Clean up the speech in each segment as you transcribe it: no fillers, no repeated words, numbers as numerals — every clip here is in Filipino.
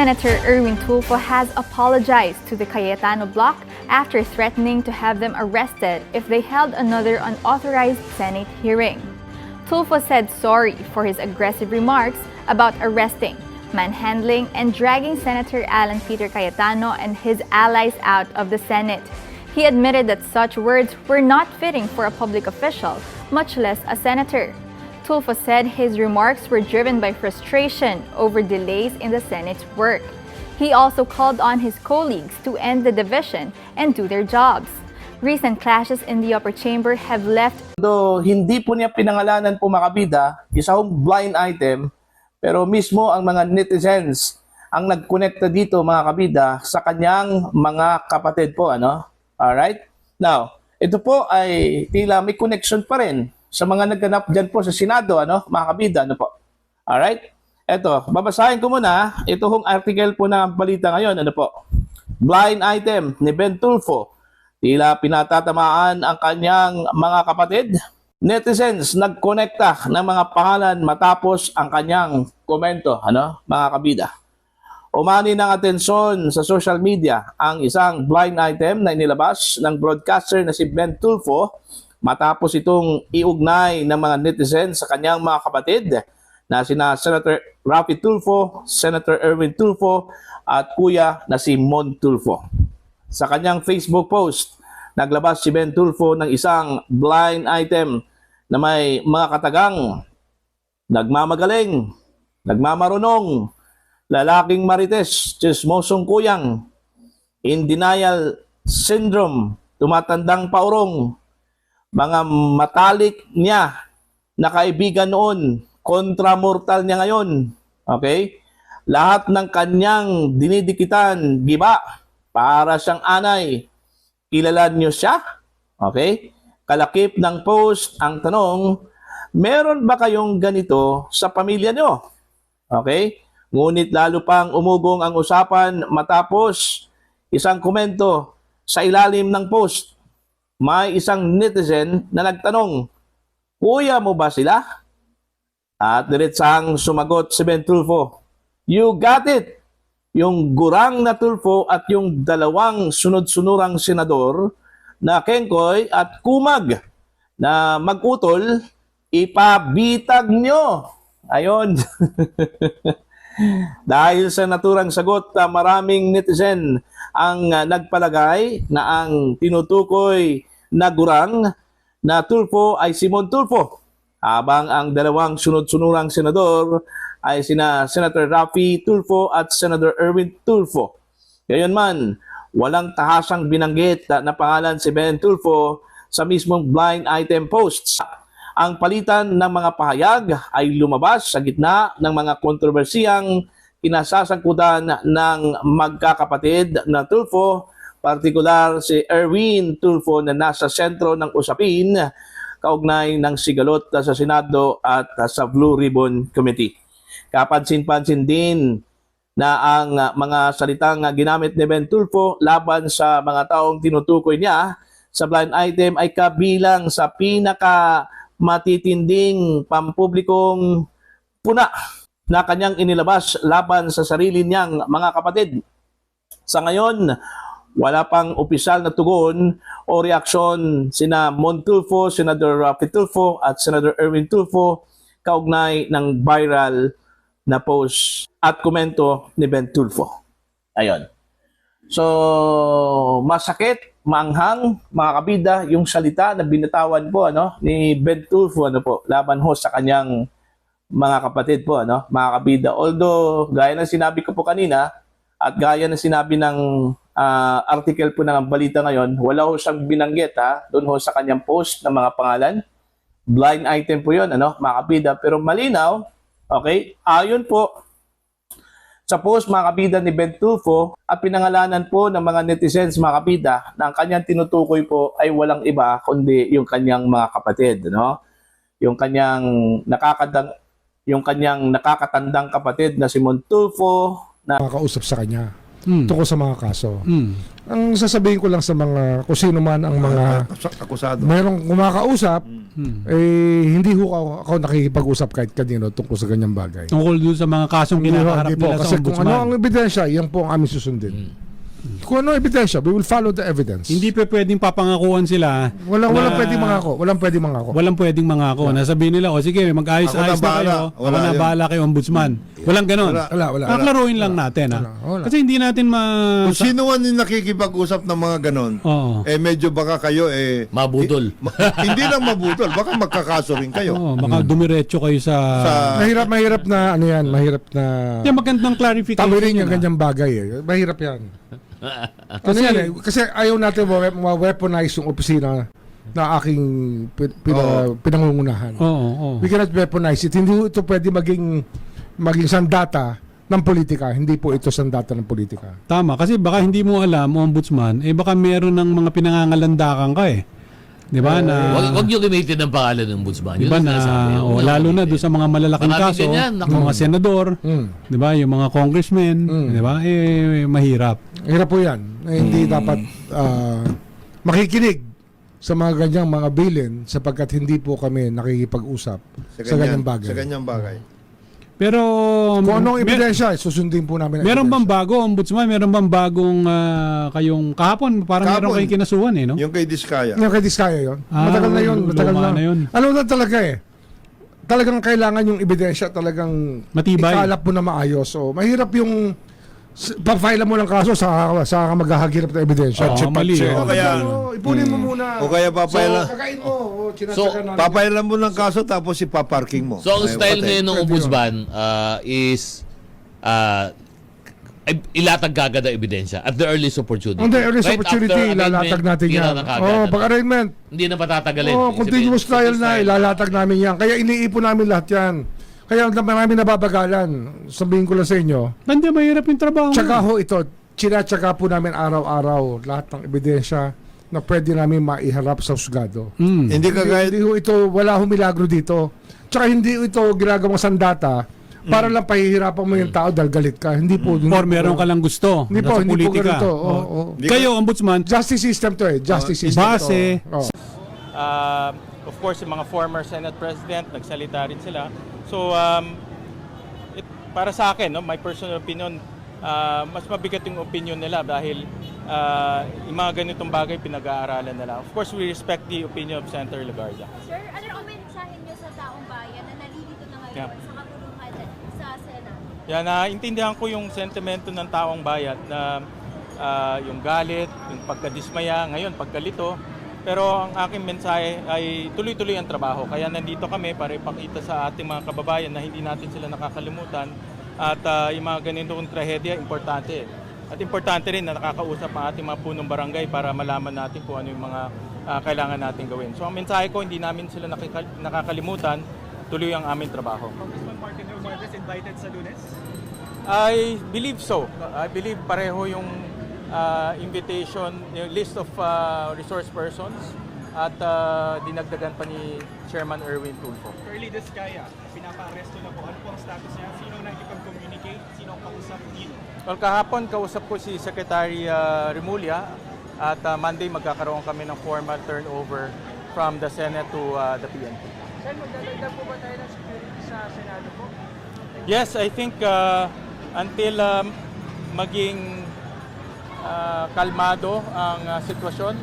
Senator Erwin Tulfo has apologized to the Cayetano bloc after threatening to have them arrested if they held another unauthorized Senate hearing. Tulfo said sorry for his aggressive remarks about arresting, manhandling, and dragging Senator Alan Peter Cayetano and his allies out of the Senate. He admitted that such words were not fitting for a public official, much less a senator. Tulfo said his remarks were driven by frustration over delays in the Senate's work. He also called on his colleagues to end the division and do their jobs. Recent clashes in the upper chamber have left. Though hindi po niya pinangalanan po mga kabida, isa hong blind item, pero mismo ang mga netizens ang nagkonekta dito mga kabida sa kanyang mga kapatid po. Alright? Now, ito po ay tila may connection pa rin sa mga nagganap dyan po sa Senado, mga kabida, po. Alright? Ito, babasahin ko muna. Ito hong article po ng balita ngayon, po. Blind item ni Ben Tulfo. Tila pinatatamaan ang kanyang mga kapatid. Netizens nagkonekta ng mga pangalan matapos ang kanyang komento, mga kabida. Umani ng atensyon sa social media ang isang blind item na inilabas ng broadcaster na si Ben Tulfo matapos itong iugnay ng mga netizens sa kanyang mga kapatid na sina Senator Raffy Tulfo, Senator Erwin Tulfo at kuya na si Mon Tulfo. Sa kanyang Facebook post, naglabas si Ben Tulfo ng isang blind item na may mga katagang nagmamagaling, nagmamarunong, lalaking marites, chismosong kuyang, in denial syndrome, tumatandang paurong, mga matalik niya na kaibigan noon, kontra-mortal niya ngayon. Okay? Lahat ng kanyang dinidikitan, giba, para siyang anay. Kilala niyo siya? Okay? Kalakip ng post, ang tanong, meron ba kayong ganito sa pamilya niyo? Okay? Ngunit lalo pang umugong ang usapan matapos isang komento sa ilalim ng post. May isang netizen na nagtanong, kuya mo ba sila? At diretsang sumagot si Ben Tulfo, you got it! Yung gurang na Tulfo at yung dalawang sunod-sunurang senador na Kengkoy at Kumag na mag-utol, ipabitag nyo. Ayon. Dahil sa naturang sagot, maraming netizen ang nagpalagay na ang tinutukoy na gurang na Tulfo ay si Mon Tulfo, habang ang dalawang sunod-sunurang senador ay sina Senator Raffy Tulfo at Senator Erwin Tulfo. Gayunman, walang tahasang binanggit na pangalan si Ben Tulfo sa mismong blind item posts. Ang palitan ng mga pahayag ay lumabas sa gitna ng mga kontrobersiyang kinasasangkutan ng magkakapatid na Tulfo, partikular si Erwin Tulfo na nasa sentro ng usapin kaugnay ng sigalot sa Senado at sa Blue Ribbon Committee. Kapansin-pansin din na ang mga salitang ginamit ni Ben Tulfo laban sa mga taong tinutukoy niya sa blind item ay kabilang sa pinaka matitinding pampublikong puna na kanyang inilabas laban sa sarili niyang mga kapatid. Sa ngayon, wala pang opisyal na tugon o reaksyon sina Mon Tulfo, Senator Raffy Tulfo at Senator Erwin Tulfo kaugnay ng viral na post at komento ni Ben Tulfo. Ayon. So, masakit, maanghang, mga kabida, yung salita na binatawan po ni Ben Tulfo laban ho sa kanyang mga kapatid po, mga kabida. Although, gaya ng sinabi ko po kanina at gaya ng sinabi ng article po ng balita ngayon, wala ho siyang binanggit doon ho sa kanyang post ng mga pangalan. Blind item po yun, mga kabida. Pero malinaw, okay, ayon po sa post mga kabida ni Ben Tulfo at pinangalanan po ng mga netizens mga kabida na ang kanyang tinutukoy po ay walang iba kundi yung kanyang mga kapatid, Yung kanyang nakakatandang kapatid na si Mon Tulfo na makausap sa kanya. tungkol sa mga kaso. Mm. Ang sasabihin ko lang sa mga kung sino man ang mga akusado. mayroong kumakausap, hindi ho ako nakikipag-usap kahit kanino tungkol sa ganyang bagay. Tungkol doon sa mga kasong Hindi ho, kinakaharap hindi po. nila sa Kasi kung ombudsman. ano ang ebidensya, yan po ang aming susundin. Kung ano ang ebidensya, we will follow the evidence. Hindi pa pwedeng papangakuan sila. Walang na- pwedeng mangako. Walang pwedeng mangako. Walang pwedeng mangako. Nasabihin nila, o sige, mag-ayos-ayos Ako na na kayo. bahala. Ako Wala na yun. bahala kayo, ombudsman. Walang ganon. Wala. Kaklaruhin lang natin. Wala. Kasi hindi natin Kung sino man yung nakikipag-usap ng mga ganon, Oo. medyo baka kayo Mabudol. hindi lang mabudol, baka magkakaso rin kayo. Oo, baka dumiretso kayo sa... Mahirap na ano yan, mahirap na Yan, magandang clarification. tawirin yung yun, ganyang bagay eh. Mahirap yan. Ano yan eh? Kasi ayaw natin ma-weaponize yung opisina na aking pinangungunahan. Oo. We cannot weaponize it. Hindi ito pwede maging sandata ng politika. Hindi po ito sandata ng politika. Tama. Kasi baka hindi mo alam, ombudsman, baka meron ng mga pinangangalandakan ka eh. Di ba? Na, Wag yung gamitin ng pangalan ng ombudsman. di ba Yun ang na, sinasabi. lalo na doon sa mga malalaking Maraming kaso, ganyan, naku. yung mga senador, di ba? Yung mga congressmen, di ba? Mahirap. Hirap po yan. Hindi dapat makikinig sa mga ganyang mga bilin sapagkat hindi po kami nakikipag-usap sa ganyang bagay. Sa ganyang bagay. Pero, Kung anong ebidensya, susundin po namin ang meron bang ebidensya. bago, ombudsman? Meron bang bagong kayong kahapon? Parang meron Kahapon. kayong kinasuhan eh, no? Yung kay Diskaya. Yung kay Diskaya yun. Matagal na yun. Matagal luma na. na yun. Alam mo na talaga eh. Talagang kailangan yung ebidensya talagang Matibay. ikalap mo na maayos. So, mahirap yung pa-file mo ng kaso sa ka maghahagilap ng ebidensya. Oo, mali. O kaya, Ipunin mo muna. o kaya papailan, Kakain mo. Sinasaka namin. papailan mo ng kaso tapos ipaparking mo. So, ang Ay, style patay. ngayon ng Pwede ombudsman is ilatag kagad ang ebidensya at the earliest opportunity. On the earliest Right opportunity, after ilalatag amendment, natin yan. yun na kagad. Oh, pag-arraignment. Hindi na patatagalin. Oh, Ibig continuous sabihin, trial na, ilalatag namin yan. Kaya iniipon namin lahat yan. Kaya marami nababagalan. Sabihin ko lang sa inyo. Hindi, mahirap yung trabaho. Tsaka ho ito, tsaka po namin araw-araw lahat ng ebidensya na pwede namin maiharap sa husgado. Hindi kagaya, Hindi ho ito, wala ho milagro dito. Tsaka hindi ito ginagawang sandata para lang pahihirapan mo yung tao dahil galit ka. Hindi po. Or meron ka lang gusto. Hindi po, nasa hindi po politika. ganito. Oo. Oo. Kayo, ombudsman, Justice system to eh. Justice system. base. to. Oh. Of course, yung mga former Senate President, nagsalita rin sila. So, para sa akin, no, my personal opinion, mas mabigat yung opinion nila dahil yung mga ganitong bagay pinag-aaralan nila. Of course, we respect the opinion of Senator Legarda. Sir, ano ang mensahe niyo sa taong bayan na nalilito na ngayon Yeah. sa kapulungan sa Senado? Yan, naintindihan ko yung sentimento ng taong bayan na yung galit, yung pagkadismaya, ngayon pagkalito. Pero ang aking mensahe ay tuloy-tuloy ang trabaho. Kaya nandito kami para ipakita sa ating mga kababayan na hindi natin sila nakakalimutan. At yung mga ganitong trahedya, importante. At importante rin na nakakausap ang ating mga punong barangay para malaman natin kung ano yung mga kailangan natin gawin. So ang mensahe ko, hindi namin sila nakakalimutan, tuloy ang aming trabaho. Congressman Martin Romualdez invited sa Lunes? I believe so. I believe pareho yung invitation, yung list of resource persons at dinagdagan pa ni Chairman Erwin Tulfo. Curly Diskaya, pinapa-arresto na po. Ano po ang status niya? Sino nakikipag-communicate? Sino ang kausap? Sino? Well, kahapon kausap ko si Secretary Remulla at Monday magkakaroon kami ng formal turnover from the Senate to the PNP. Sir, magdadagdag po ba tayo ng security sa Senado po? Yes, I think until maging kalmado ang sitwasyon,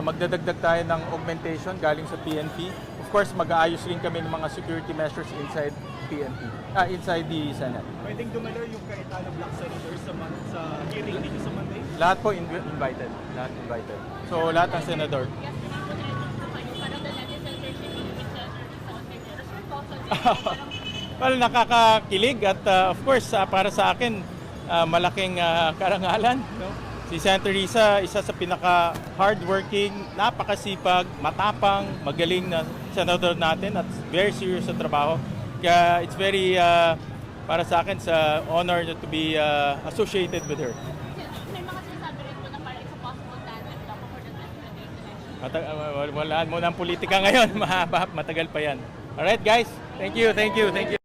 magdadagdag tayo ng augmentation galing sa PNP. Of course, mag-aayos rin kami ng mga security measures inside PNP, inside the Senate. Pwedeng dumalo yung Cayetano Black Senators sa hearing dito sa Monday? Lahat po invited. Lahat invited. So, lahat ng senador. Well, nakakakilig at of course, para sa akin, malaking karangalan. No? Si Senator Risa, isa sa pinaka-hardworking, napakasipag, matapang, magaling na senador natin at very serious sa trabaho. Kaya it's very, para sa akin, sa honor to be associated with her. May mga sinasabi rin po na parang it's a possible tandem daw for the 2028 election. Wala mo ng politika ngayon, mahaba, matagal pa yan. Alright guys, thank you.